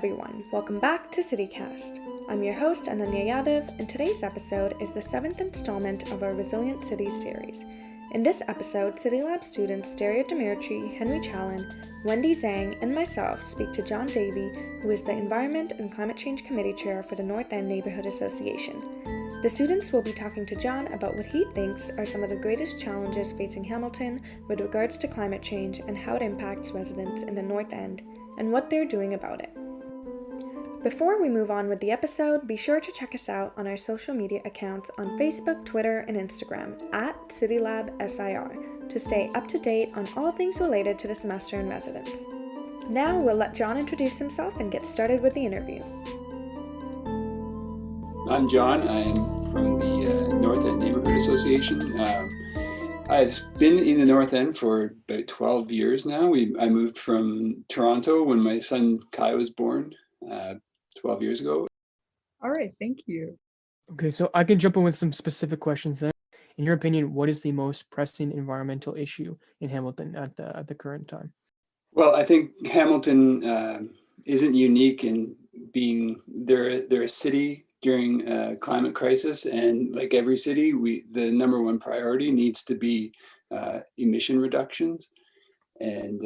everyone, welcome back to CityCast. I'm your host Ananya Yadav, and today's episode is the 7th installment of our Resilient Cities series. In this episode, CityLAB students Derya, Demirci, Challen, Wendy, Zhang, and myself speak to Jon Davey, who is the Environment and Climate Change Committee Chair for the North End Neighbourhood Association. The students will be talking to Jon about what he thinks are some of the greatest challenges facing Hamilton with regards to climate change and how it impacts residents in the North End, and what they're doing about it. Before we move on with the episode, be sure to check us out on our social media accounts on Facebook, Twitter, and Instagram at CityLAB SIR to stay up to date on all things related to the semester in residence. Now we'll let Jon introduce himself and get started with the interview. I'm Jon. I'm from the North End Neighbourhood Association. I've been in the North End for about 12 years now. I moved from Toronto when my son Kai was born 12 years ago. All right, thank you. Okay, so I can jump in with some specific questions then. In your opinion, what is the most pressing environmental issue in Hamilton at the current time? Well, I think Hamilton isn't unique in being they're a city during a climate crisis, and like every city, the number one priority needs to be emission reductions, and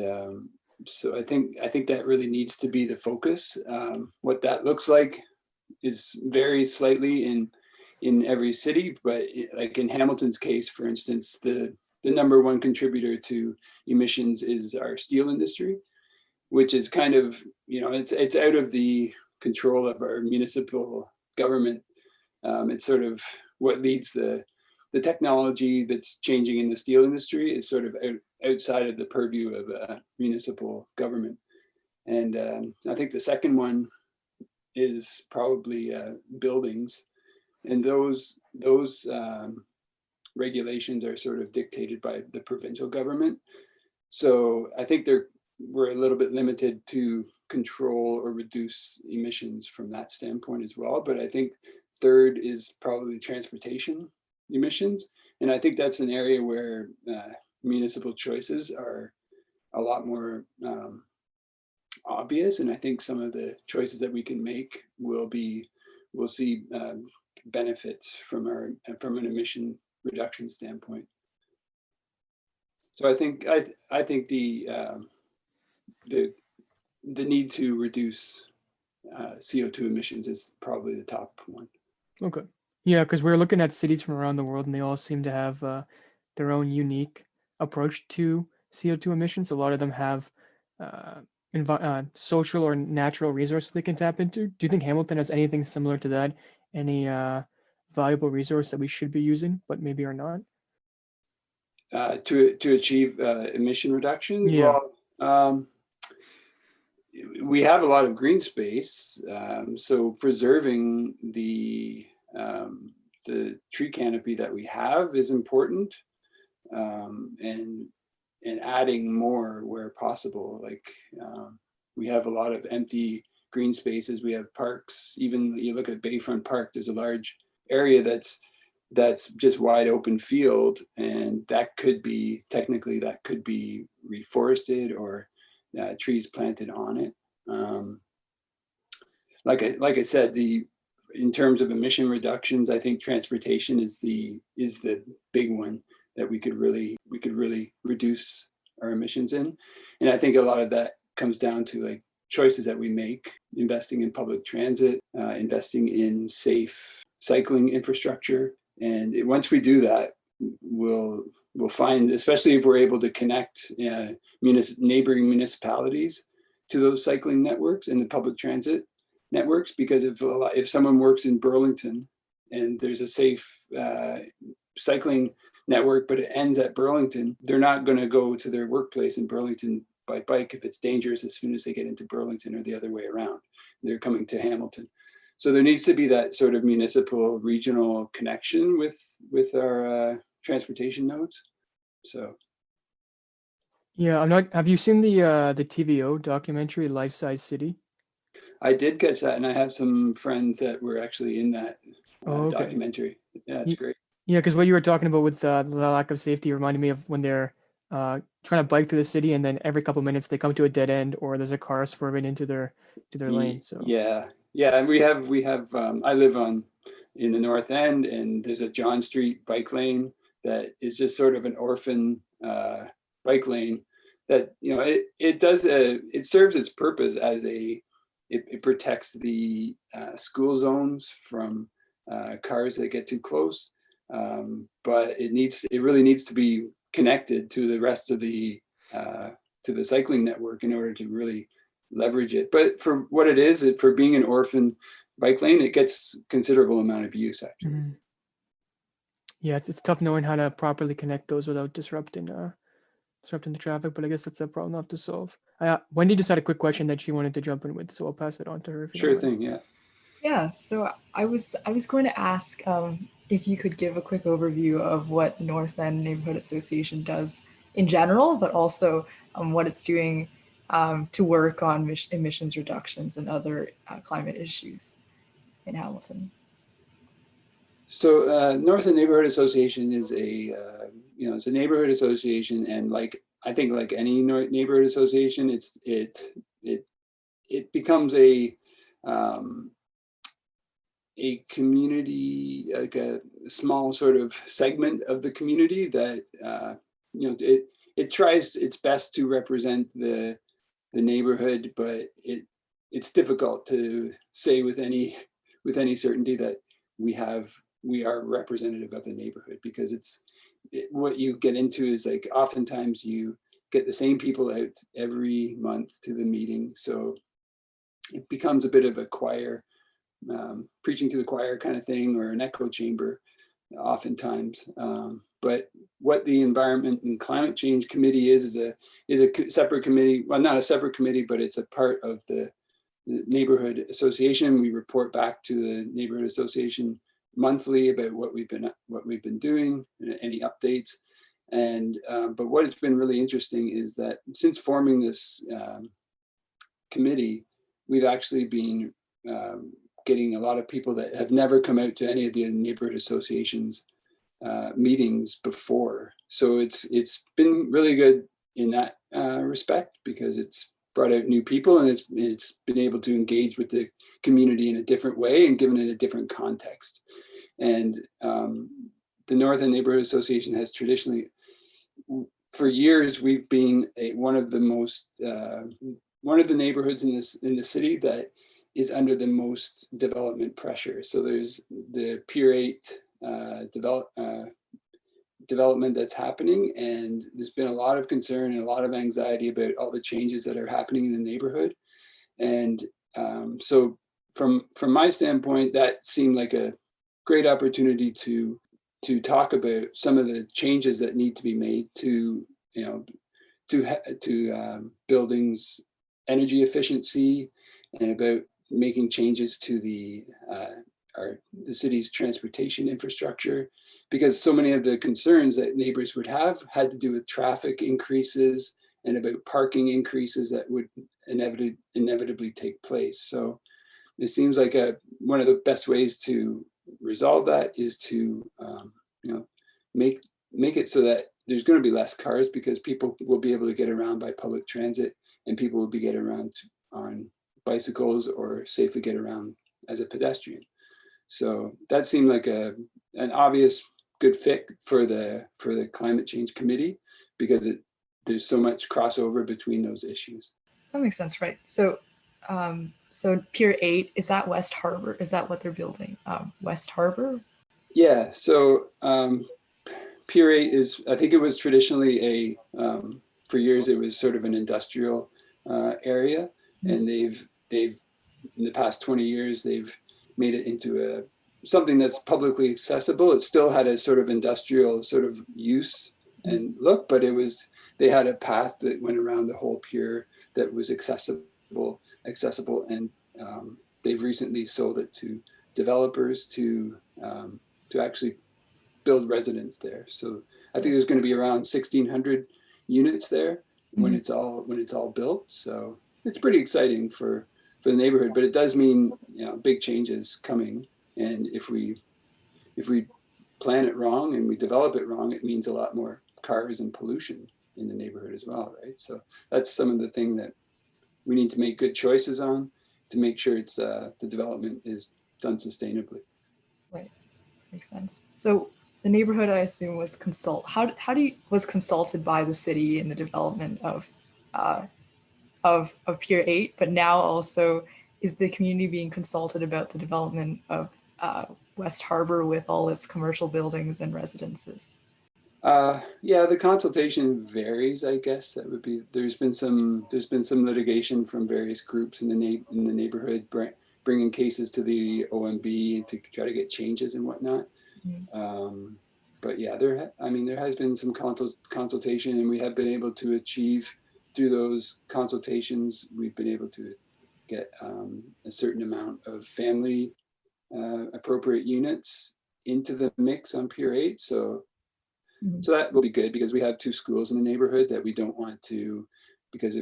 so I think that really needs to be the focus. What that looks like varies slightly in every city, but like in Hamilton's case, for instance, the number one contributor to emissions is our steel industry, which is kind of, it's out of the control of our municipal government. It's sort of what leads the technology that's changing in the steel industry is sort of outside of the purview of municipal government. And I think the second one is probably buildings, and those regulations are sort of dictated by the provincial government. So I think we're a little bit limited to control or reduce emissions from that standpoint as well. But I think third is probably transportation emissions. And I think that's an area where municipal choices are a lot more obvious. And I think some of the choices that we can make we'll see benefits from an emission reduction standpoint. So I think the need to reduce CO2 emissions is probably the top one. Okay. Yeah, because we're looking at cities from around the world, and they all seem to have their own unique approach to CO2 emissions. A lot of them have social or natural resources they can tap into. Do you think Hamilton has anything similar to that? Any valuable resource that we should be using, but maybe are not? To achieve emission reductions? Yeah. Well, we have a lot of green space, so preserving the tree canopy that we have is important, and adding more where possible. Like we have a lot of empty green spaces. We have parks. Even you look at Bayfront Park, there's a large area that's just wide open field, and that could be reforested or trees planted on it. Like I said, in terms of emission reductions, I think transportation is the big one that we could really reduce our emissions in. And I think a lot of that comes down to like choices that we make, investing in public transit, investing in safe cycling infrastructure. And once we do that, we'll find, especially if we're able to connect neighboring municipalities to those cycling networks and the public transit networks, because if someone works in Burlington and there's a safe cycling network, but it ends at Burlington, they're not going to go to their workplace in Burlington by bike if it's dangerous as soon as they get into Burlington, or the other way around. They're coming to Hamilton. So there needs to be that sort of municipal regional connection with our transportation nodes. So. Yeah, have you seen the TVO documentary Life Size City? I did catch that, and I have some friends that were actually in that documentary. Yeah, it's great. Yeah, because what you were talking about with the lack of safety reminded me of when they're trying to bike through the city, and then every couple minutes they come to a dead end or there's a car swerving into their lane. So Yeah, and we have I live in the North End, and there's a John Street bike lane that is just sort of an orphan bike lane that, you know, it serves its purpose as it protects the school zones from cars that get too close, but it really needs to be connected to the rest of the cycling network in order to really leverage it. But for what it is, for being an orphan bike lane, it gets considerable amount of use actually. Mhm. Yeah, it's tough knowing how to properly connect those without disrupting the traffic, but I guess that's a problem I'll have to solve. Wendy just had a quick question that she wanted to jump in with, so I'll pass it on to her if you don't Sure mind. thing, yeah. Yeah, so I was going to ask if you could give a quick overview of what the North End Neighborhood Association does in general, but also what it's doing to work on emissions reductions and other climate issues in Hamilton. So North End Neighborhood Association is it's a neighborhood association, and I think like any neighborhood association, it becomes a community, like a small sort of segment of the community that it tries its best to represent the neighborhood, but it's difficult to say with any certainty that we are representative of the neighborhood, because what you get into is like oftentimes you get the same people out every month to the meeting, so it becomes a bit of a choir, preaching to the choir kind of thing, or an echo chamber oftentimes. But what the Environment and Climate Change Committee is a separate committee. Well, not a separate committee, but it's a part of the Neighborhood Association. We report back to the Neighborhood Association monthly about what we've been doing, any updates. And but what has been really interesting is that since forming this committee, we've actually been getting a lot of people that have never come out to any of the neighborhood associations meetings before. So it's been really good in that respect, because it's brought out new people, and it's been able to engage with the community in a different way and given it a different context. And the North End Neighborhood Association has traditionally, for years, we've been one of the neighborhoods in the city that is under the most development pressure. So there's the Pier 8 development that's happening, and there's been a lot of concern and a lot of anxiety about all the changes that are happening in the neighborhood. And so from my standpoint, that seemed like a great opportunity to talk about some of the changes that need to be made to buildings energy efficiency, and about making changes to the city's transportation infrastructure, because so many of the concerns that neighbors would have had to do with traffic increases and about parking increases that would inevitably take place. So it seems like one of the best ways to resolve that is to make it so that there's going to be less cars, because people will be able to get around by public transit, and people will be getting around on bicycles or safely get around as a pedestrian. So that seemed like an obvious good fit for the Climate Change Committee, because there's so much crossover between those issues. That makes sense, right? So so Pier 8, is that West Harbor? Is that what they're building? West Harbor? Yeah, so Pier 8 is, I think it was traditionally for years it was sort of an industrial area, and they've in the past 20 years they've made it into something that's publicly accessible. It still had a sort of industrial sort of use and look, but they had a path that went around the whole pier that was accessible, and they've recently sold it to developers to actually build residence there. So I think there's going to be around 1,600 units there when it's all built. So it's pretty exciting for the neighborhood, but it does mean big changes coming. And if we plan it wrong and we develop it wrong, it means a lot more cars and pollution in the neighborhood as well, right? So that's some of the thing that we need to make good choices on to make sure it's the development is done sustainably. Right, makes sense. So the neighborhood, I assume, was was consulted by the city in the development of Pier 8, but now also is the community being consulted about the development of West Harbor with all its commercial buildings and residences? Yeah, the consultation varies, I guess. That would be, there's been some litigation from various groups in the neighborhood bringing cases to the OMB to try to get changes and whatnot. Mm-hmm. But yeah, there has been some consultation, and we have been able to achieve through those consultations, we've been able to get a certain amount of family appropriate units into the mix on Pier 8. So that will be good, because we have 2 schools in the neighborhood that we don't want to, because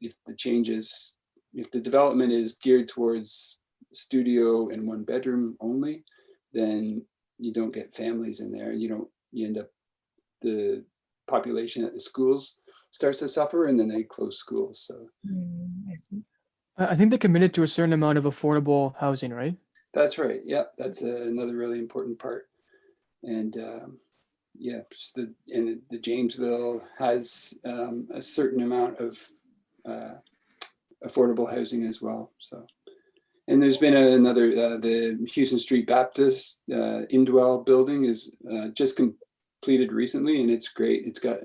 if the development is geared towards studio and 1 bedroom only, then you don't get families in there, and you end up, the population at the schools starts to suffer, and then they close schools. So I see. I think they committed to a certain amount of affordable housing, right? That's right. Yeah, that's another really important part. And yeah, the Jamesville has a certain amount of affordable housing as well. So, and there's been another, the Houston Street Baptist Indwell building is just completed recently, and it's great. It's got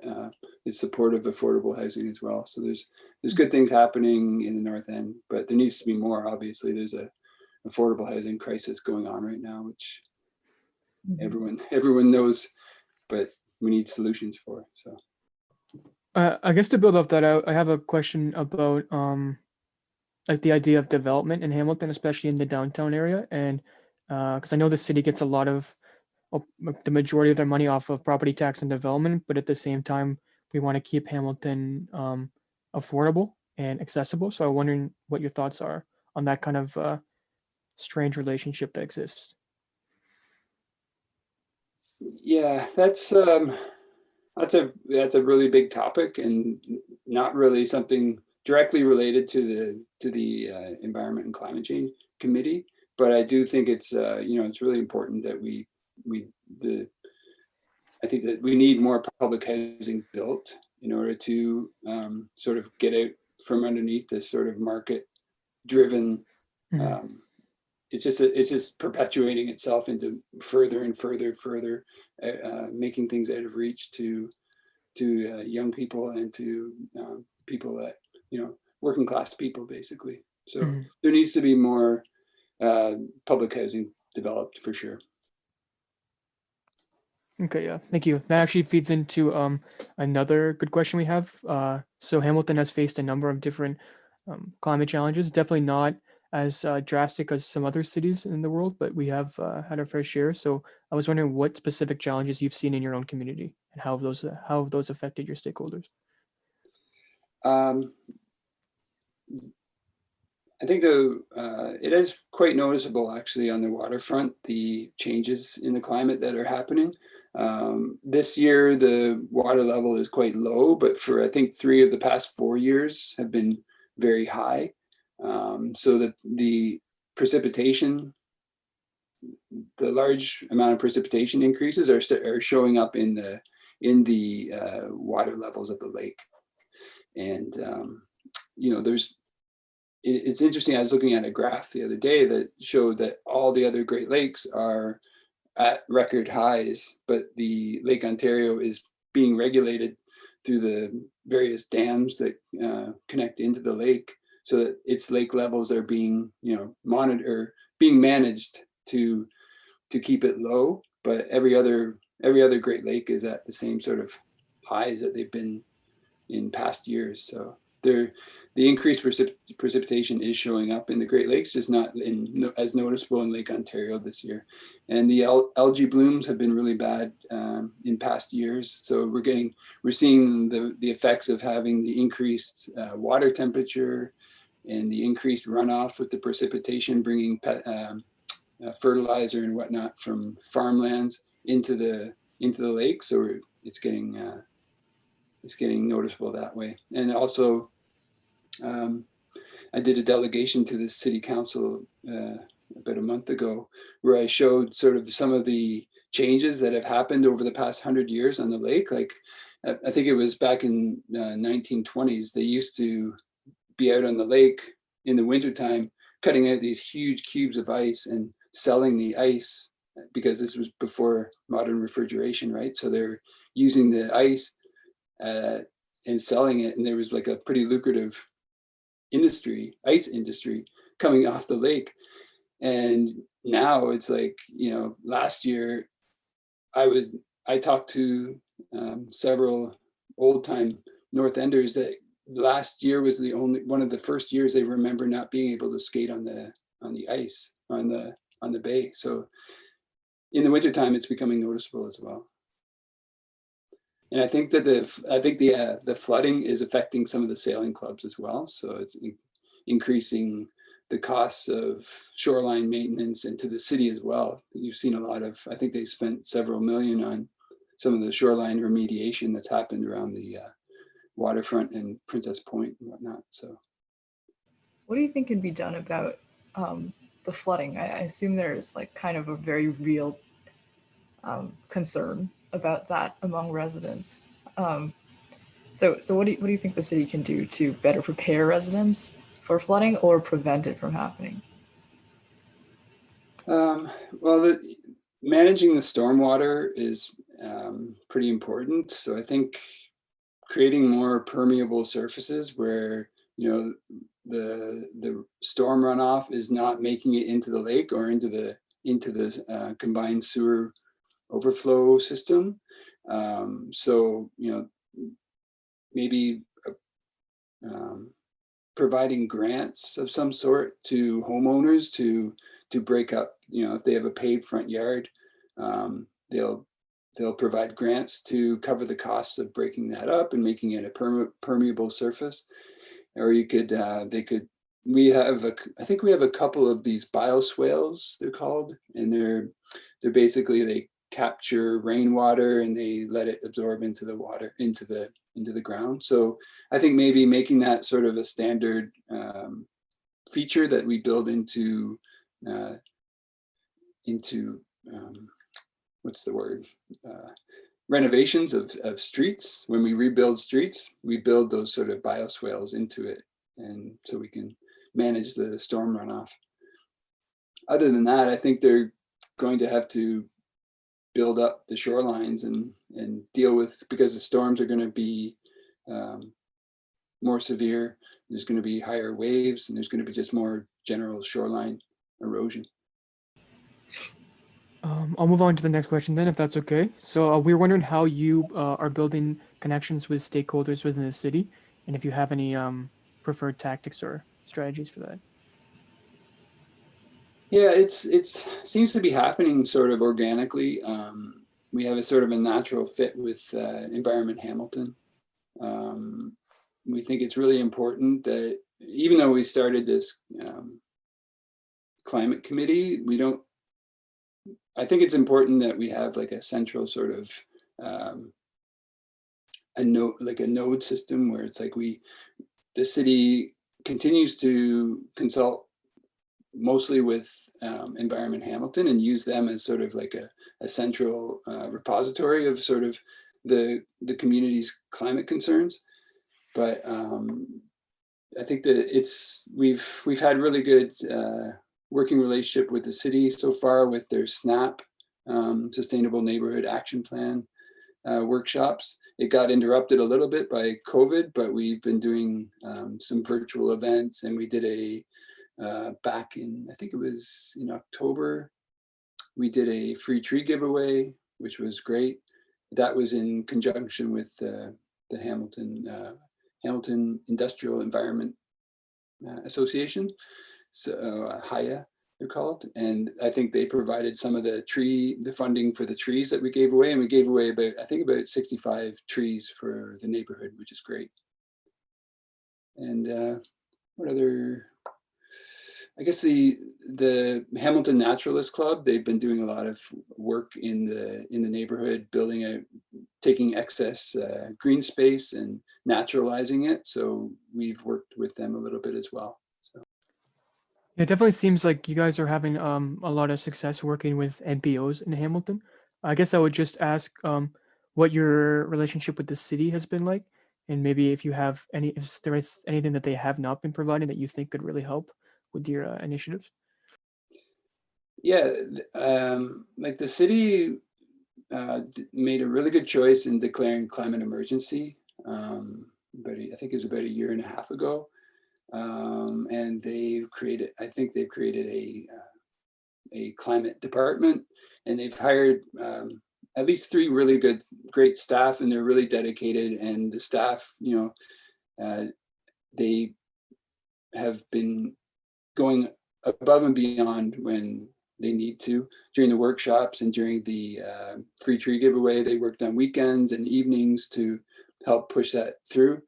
it's supportive affordable housing as well. So there's good things happening in the North End, but there needs to be more. Obviously, there's a affordable housing crisis going on right now, which everyone knows, but we need solutions for. So I guess to build off that, I have a question about like the idea of development in Hamilton, especially in the downtown area, and because I know the city gets a lot of the majority of their money off of property tax and development, but at the same time we want to keep Hamilton affordable and accessible. So I'm wondering what your thoughts are on that kind of strange relationship that exists. Yeah, that's a really big topic, and not really something directly related to the Environment and Climate Change Committee. But I do think it's it's really important that I think that we need more public housing built in order to sort of get out from underneath this sort of market driven. It's just perpetuating itself into further and further, making things out of reach to young people and to people that, working class people, basically. So there needs to be more public housing developed for sure. Okay, yeah, thank you. That actually feeds into another good question we have. So Hamilton has faced a number of different climate challenges, definitely not as drastic as some other cities in the world, but we have had our fair share. So I was wondering what specific challenges you've seen in your own community and how have those affected your stakeholders? I think it is quite noticeable actually on the waterfront, the changes in the climate that are happening. This year, the water level is quite low, but for I think 3 of the past 4 years have been very high. So that the precipitation, the large amount of precipitation increases are showing up in the water levels of the lake. And it's interesting. I was looking at a graph the other day that showed that all the other Great Lakes are at record highs, but the Lake Ontario is being regulated through the various dams that connect into the lake, so that its lake levels are being monitored, being managed to keep it low. But every other Great Lake is at the same sort of highs that they've been in past years. So the increased precipitation is showing up in the Great Lakes, just not as noticeable in Lake Ontario this year. And the algae blooms have been really bad in past years. So we're seeing the effects of having the increased water temperature and the increased runoff with the precipitation, bringing fertilizer and whatnot from farmlands into the lake. So it's getting it's getting noticeable that way. And also, I did a delegation to the city council about a month ago, where I showed sort of some of the changes that have happened over the past 100 years on the lake. Like, I think it was back in 1920s, they used to be out on the lake in the wintertime, cutting out these huge cubes of ice and selling the ice, because this was before modern refrigeration, right? So they're using the ice and selling it, and there was like a pretty lucrative industry, ice industry, coming off the lake. And now it's like, you know, last year I talked to several old time North Enders that last year was the only one of the first years they remember not being able to skate on the ice on the bay. So in the wintertime, it's becoming noticeable as well. And I think that the flooding is affecting some of the sailing clubs as well. So it's increasing the costs of shoreline maintenance, and to the city as well. You've seen a lot of, I think they spent several million on some of the shoreline remediation that's happened around the waterfront and Princess Point and whatnot. So what do you think can be done about the flooding? I assume there's like kind of a very real concern about that among residents. So what do you think the city can do to better prepare residents for flooding or prevent it from happening? Well, managing the stormwater is pretty important. So I think creating more permeable surfaces where, you know, the storm runoff is not making it into the lake or into the combined sewer overflow system. So, you know, maybe providing grants of some sort to homeowners to break up, you know, if they have a paved front yard, they'll provide grants to cover the costs of breaking that up and making it a permeable surface. Or you could, I think we have a couple of these bioswales, they're called, and they're basically, they capture rainwater and they let it absorb into the water, into the ground. So I think maybe making that sort of a standard feature that we build into what's the word? Renovations of streets. When we rebuild streets, we build those sort of bioswales into it, and so we can manage the storm runoff. Other than that, I think they're going to have to build up the shorelines and deal with, because the storms are going to be more severe. There's going to be higher waves, and there's going to be just more general shoreline erosion. I'll move on to the next question then, if that's okay. So we were wondering how you are building connections with stakeholders within the city, and if you have any preferred tactics or strategies for that. Yeah, it's seems to be happening sort of organically. We have a sort of a natural fit with Environment Hamilton. We think it's really important that even though we started this climate committee, I think it's important that we have like a central sort of a node system where it's like the city continues to consult mostly with Environment Hamilton and use them as sort of like a central repository of sort of the community's climate concerns. But I think that we've had really good working relationship with the city so far with their SNAP, Sustainable Neighborhood Action Plan workshops. It got interrupted a little bit by COVID, but we've been doing some virtual events, and we did back in, I think it was in October, we did a free tree giveaway, which was great. That was in conjunction with the Hamilton Industrial Environment Association. So HIA, they're called. And I think they provided some of the funding for the trees that we gave away. And we gave away about 65 trees for the neighborhood, which is great. And I guess the Hamilton Naturalist Club, they've been doing a lot of work in the neighborhood, taking excess green space and naturalizing it. So we've worked with them a little bit as well. So It definitely seems like you guys are having a lot of success working with NPOs in Hamilton. I guess I would just ask what your relationship with the city has been like, and maybe if you have if there is anything that they have not been providing that you think could really help with your initiatives. yeah, like the city made a really good choice in declaring climate emergency. But I think it was about a year and a half ago, and I think they've created a climate department, and they've hired at least 3 really great staff, and they're really dedicated. And the staff, they have been going above and beyond when they need to during the workshops and during the free tree giveaway. They worked on weekends and evenings to help push that through,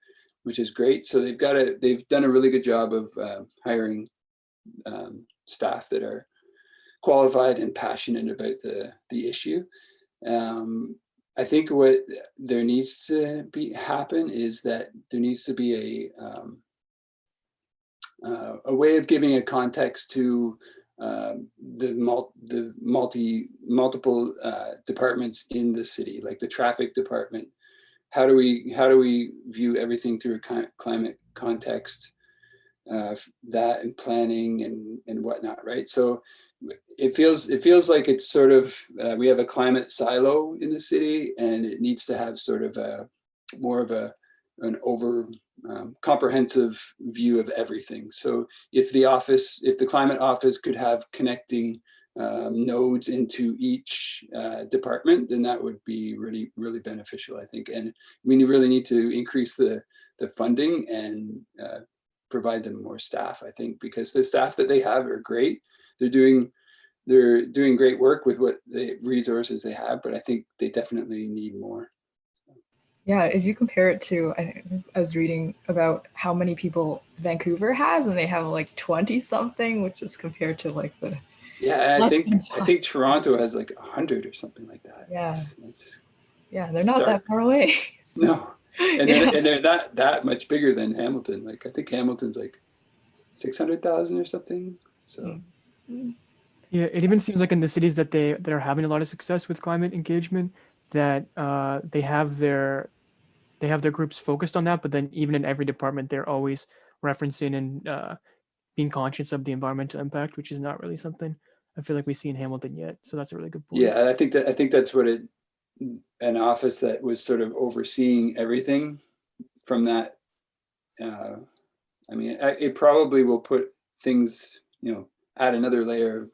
which is great. So they've done a really good job of hiring staff that are qualified and passionate about the issue. I think what there needs to happen is that there needs to be a way of giving a context to the multiple departments in the city, like the traffic department. How do we view everything through a climate context, that and planning and whatnot, right? So it feels like it's sort of we have a climate silo in the city, and it needs to have sort of more of an over comprehensive view of everything. So if the climate office could have connecting nodes into each department, then that would be really, really beneficial, I think. And we really need to increase the funding and provide them more staff, I think, because the staff that they have are great. They're doing great work with what the resources they have, but I think they definitely need more. Yeah, if you compare it to, I was reading about how many people Vancouver has, and they have like 20 something, which is compared to like the. Yeah, I think Toronto has like 100 or something like that. Yeah, it's yeah, they're not that far away. So, no, and they're that much bigger than Hamilton. Like I think Hamilton's like 600,000 or something. So. Yeah, it even seems like in the cities that are having a lot of success with climate engagement, that they have their groups focused on that, but then even in every department, they're always referencing and being conscious of the environmental impact, which is not really something I feel like we see in Hamilton yet. So that's a really good point. Yeah, I think that's what an office that was sort of overseeing everything from that. I mean, it probably will put things, add another layer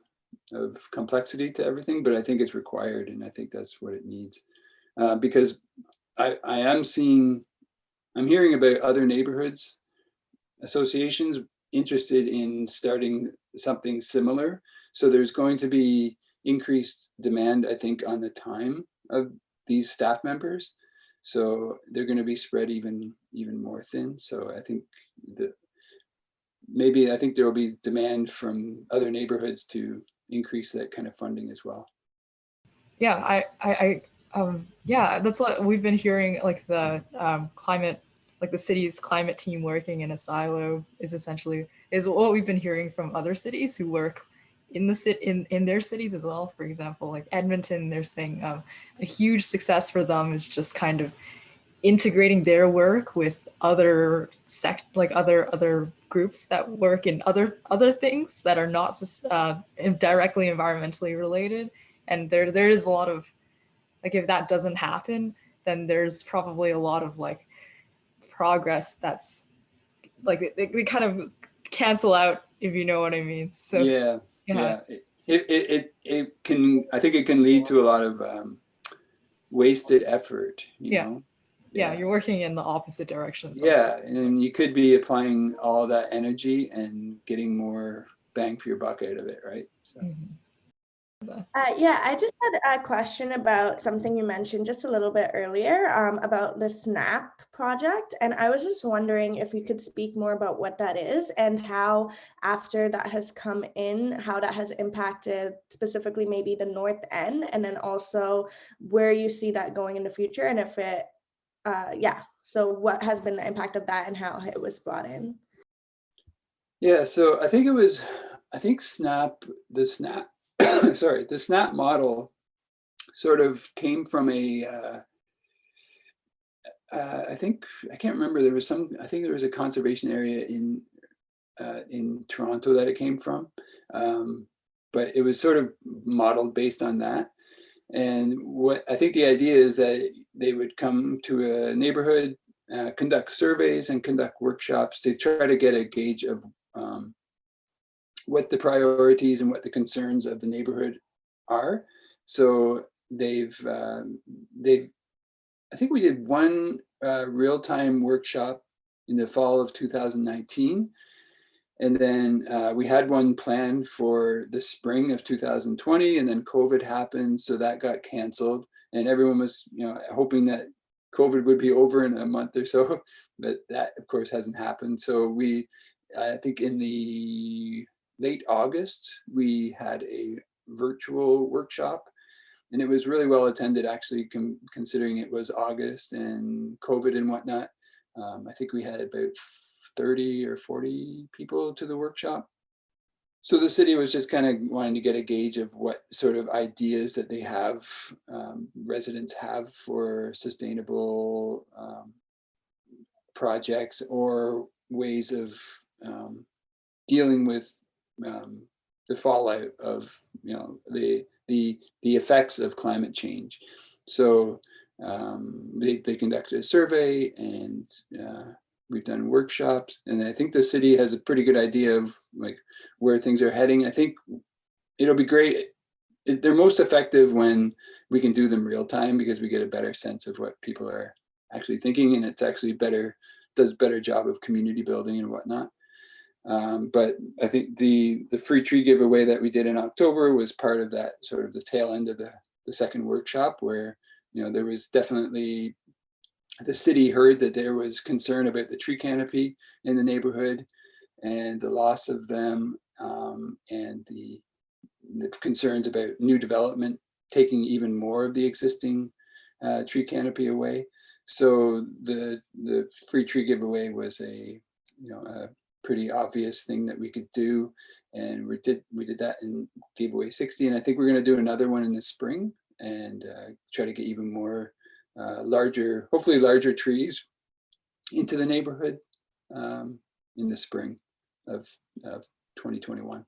of complexity to everything, but I think it's required, and I think that's what it needs, because I'm hearing about other neighborhoods associations interested in starting something similar. So there's going to be increased demand, I think, on the time of these staff members. So they're going to be spread even more thin. So I think there will be demand from other neighborhoods to increase that kind of funding as well. Yeah, yeah, that's what we've been hearing. Like the climate, like the city's climate team working in a silo is what we've been hearing from other cities who work in their cities as well. For example, like Edmonton, they're saying a huge success for them is just kind of integrating their work with other other groups that work in other things that are not directly environmentally related. And there is a lot of, like, if that doesn't happen, then there's probably a lot of like progress that's like they kind of cancel out, if you know what I mean. So yeah. It can, I think it can lead to a lot of wasted effort, you know. Yeah, you're working in the opposite direction. Yeah, and you could be applying all that energy and getting more bang for your buck out of it, right? So. Yeah, I just had a question about something you mentioned just a little bit earlier about the SNAP project. And I was just wondering if you could speak more about what that is and how, after that has come in, how that has impacted specifically maybe the North End, and then also where you see that going in the future, and if it, so what has been the impact of that and how it was brought in? Yeah, so I think the SNAP model sort of came from I can't remember, I think there was a conservation area in Toronto that it came from, but it was sort of modeled based on that. And what I think the idea is that they would come to a neighborhood, conduct surveys and conduct workshops to try to get a gauge of what the priorities and what the concerns of the neighborhood are. So I think we did one real-time workshop in the fall of 2019. And then we had one planned for the spring of 2020, and then COVID happened, so that got canceled. And everyone was, hoping that COVID would be over in a month or so, but that, of course, hasn't happened. So I think in the late August, we had a virtual workshop, and it was really well attended, actually, considering it was August and COVID and whatnot. I think we had about 30 or 40 people to the workshop. So the city was just kind of wanting to get a gauge of what sort of ideas that they have, residents have for sustainable projects or ways of dealing with the fallout of the effects of climate change. So they conducted a survey, and we've done workshops, and I think the city has a pretty good idea of like where things are heading. I think it'll be great. They're most effective when we can do them real time, because we get a better sense of what people are actually thinking, and it's actually does better job of community building and whatnot. But I think the free tree giveaway that we did in October was part of that, sort of the tail end of the second workshop, where there was definitely, the city heard that there was concern about the tree canopy in the neighborhood and the loss of them, and the concerns about new development taking even more of the existing tree canopy away. So the free tree giveaway was a pretty obvious thing that we could do, and we did that and gave away 60, and I think we're going to do another one in the spring and try to get even more hopefully larger trees into the neighborhood in the spring of 2021.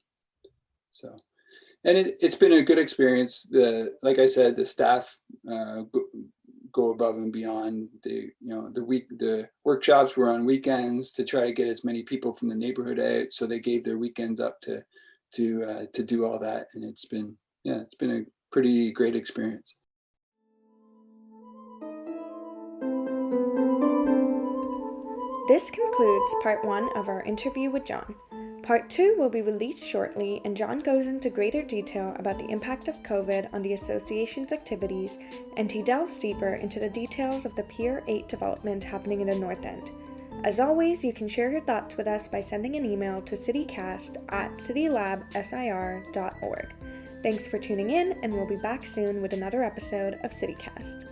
So, and it's been a good experience. Like I said, the staff go above and beyond. The workshops were on weekends to try to get as many people from the neighborhood out, so they gave their weekends up to do all that, and it's been a pretty great experience. This concludes part 1 of our interview with Jon. Part 2 will be released shortly, and Jon goes into greater detail about the impact of COVID on the association's activities, and he delves deeper into the details of the Pier 8 development happening in the North End. As always, you can share your thoughts with us by sending an email to citycast@citylabsir.org. Thanks for tuning in, and we'll be back soon with another episode of CityCast.